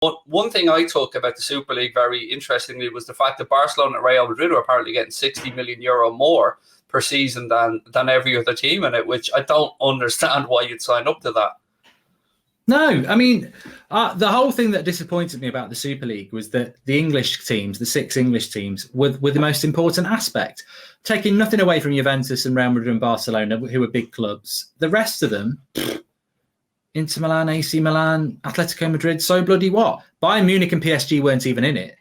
But one thing I took about the Super League very interestingly was the fact that Barcelona and Real Madrid are apparently getting €60 million more per season than every other team in it, which I don't understand why you'd sign up to that. No, I mean, the whole thing that disappointed me about the Super League was that the English teams, the 6 English teams, were the most important aspect. Taking nothing away from Juventus and Real Madrid and Barcelona, who are big clubs. The rest of them, Inter Milan, AC Milan, Atletico Madrid, so bloody what? Bayern Munich and PSG weren't even in it.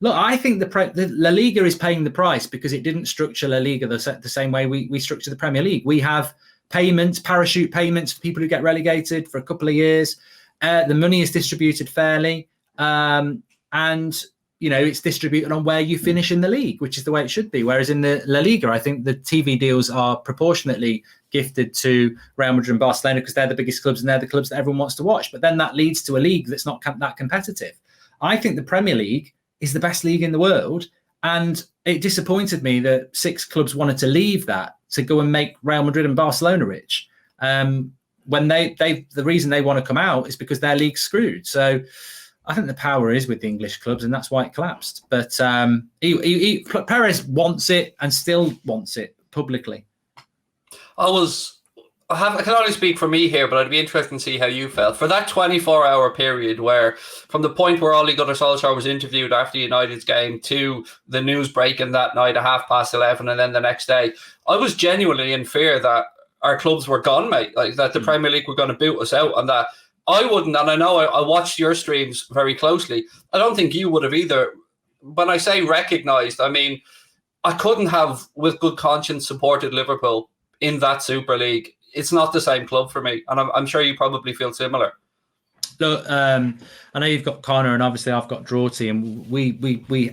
Look, I think the La Liga is paying the price because it didn't structure La Liga the same way we structure the Premier League. We have payments, parachute payments for people who get relegated for a couple of years. The money is distributed fairly. And, you know, it's distributed on where you finish in the league, which is the way it should be. Whereas in the La Liga, I think the TV deals are proportionately gifted to Real Madrid and Barcelona because they're the biggest clubs and they're the clubs that everyone wants to watch. But then that leads to a league that's not that competitive. I think the Premier League is the best league in the world. And it disappointed me that 6 clubs wanted to leave that to go and make Real Madrid and Barcelona rich. When the reason they want to come out is because their league's screwed. So I think the power is with the English clubs, and that's why it collapsed. But Perez wants it and still wants it publicly. I can only speak for me here, but I'd be interested to see how you felt. For that 24-hour period where, from the point where Ole Gunnar Solskjaer was interviewed after United's game to the news breaking that night at 11:30 and then the next day, I was genuinely in fear that our clubs were gone, mate, like that the Premier League were going to boot us out, and that I wouldn't, and I know I watched your streams very closely. I don't think you would have either. When I say recognised, I mean, I couldn't have, with good conscience, supported Liverpool in that Super League. It's not the same club for me, and I'm sure you probably feel similar. Look, I know you've got Connor, and obviously I've got Drawty, and we.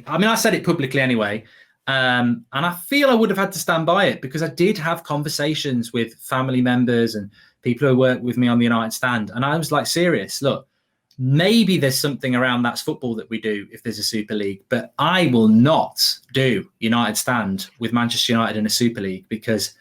I mean, I said it publicly anyway, and I feel I would have had to stand by it because I did have conversations with family members and people who work with me on the United stand, and I was like, serious. Look, maybe there's something around that's football that we do if there's a Super League, but I will not do United stand with Manchester United in a Super League because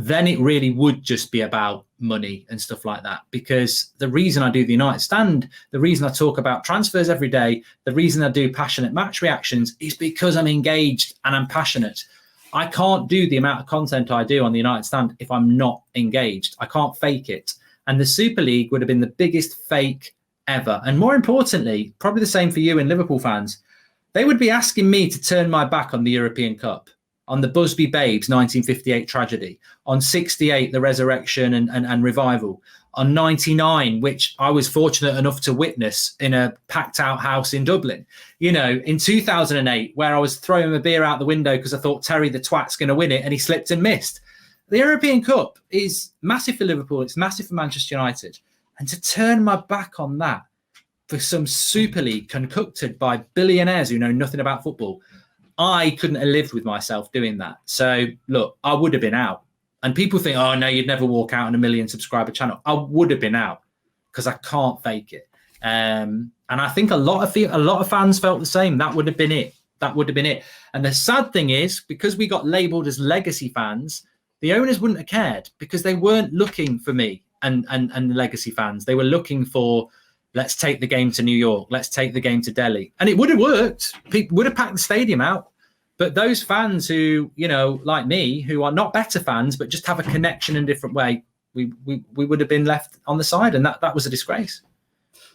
then it really would just be about money and stuff like that. Because the reason I do the United stand, the reason I talk about transfers every day, the reason I do passionate match reactions is because I'm engaged and I'm passionate. I can't do the amount of content I do on the United stand if I'm not engaged. I can't fake it. And the Super League would have been the biggest fake ever. And more importantly, probably the same for you and Liverpool fans, they would be asking me to turn my back on the European Cup, on the Busby Babes 1958 tragedy, on 68, the resurrection and revival, on 99, which I was fortunate enough to witness in a packed out house in Dublin. You know, in 2008, where I was throwing my beer out the window because I thought Terry the twat's going to win it and he slipped and missed. The European Cup is massive for Liverpool. It's massive for Manchester United. And to turn my back on that for some Super League concocted by billionaires who know nothing about football, I couldn't have lived with myself doing that. So, look, I would have been out. And people think, oh, no, you'd never walk out on a 1 million subscriber channel. I would have been out because I can't fake it. And I think a lot of fans felt the same. That would have been it. That would have been it. And the sad thing is, because we got labelled as legacy fans, the owners wouldn't have cared because they weren't looking for me and the legacy fans. They were looking for, let's take the game to New York. Let's take the game to Delhi. And it would have worked. People would have packed the stadium out. But those fans who, you know, like me, who are not better fans, but just have a connection in a different way, we would have been left on the side. And that was a disgrace.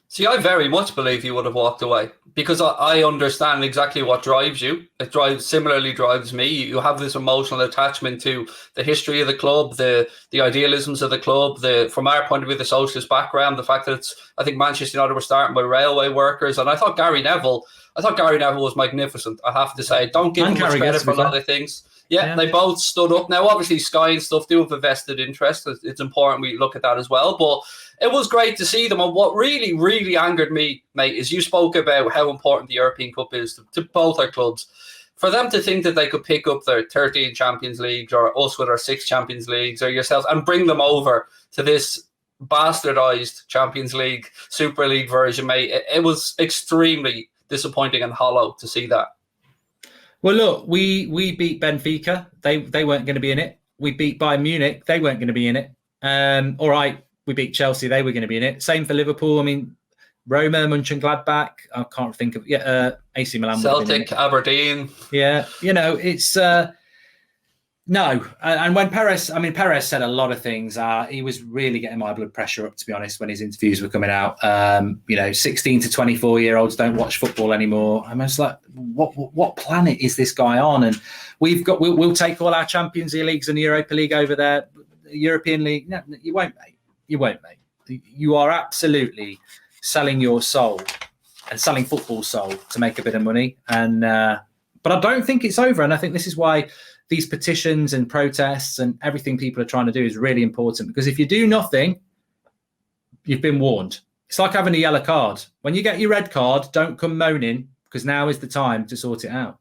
See, I very much believe you would have walked away because I understand exactly what drives you. It similarly drives me. You have this emotional attachment to the history of the club, the idealisms of the club, from our point of view, the socialist background, the fact that I think Manchester United were starting by railway workers. And I thought Gary Neville was magnificent, I have to say. Don't give him much credit for a lot of things. Yeah, they both stood up. Now, obviously, Sky and stuff do have a vested interest. It's important we look at that as well. But it was great to see them. And what really, really angered me, mate, is you spoke about how important the European Cup is to both our clubs. For them to think that they could pick up their 13 Champions Leagues or us with our 6 Champions Leagues or yourselves and bring them over to this bastardized Champions League, Super League version, mate, it was extremely disappointing and hollow to see that. Well, look, we beat Benfica. They weren't going to be in it. We beat Bayern Munich. They weren't going to be in it. All right, we beat Chelsea. They were going to be in it. Same for Liverpool. I mean, Roma, Mönchengladbach. I can't think of AC Milan. Celtic, Aberdeen. Yeah, it's no. And when Perez said a lot of things. He was really getting my blood pressure up, to be honest, when his interviews were coming out. 16 to 24-year-olds don't watch football anymore. I was like, what planet is this guy on? And we'll take all our Champions Leagues and the Europa League over there. European League, no, you won't, mate. You won't, mate. You are absolutely selling your soul and selling football soul to make a bit of money. And but I don't think it's over. And I think this is why these petitions and protests and everything people are trying to do is really important, because if you do nothing, you've been warned. It's like having a yellow card. When you get your red card, don't come moaning, because now is the time to sort it out.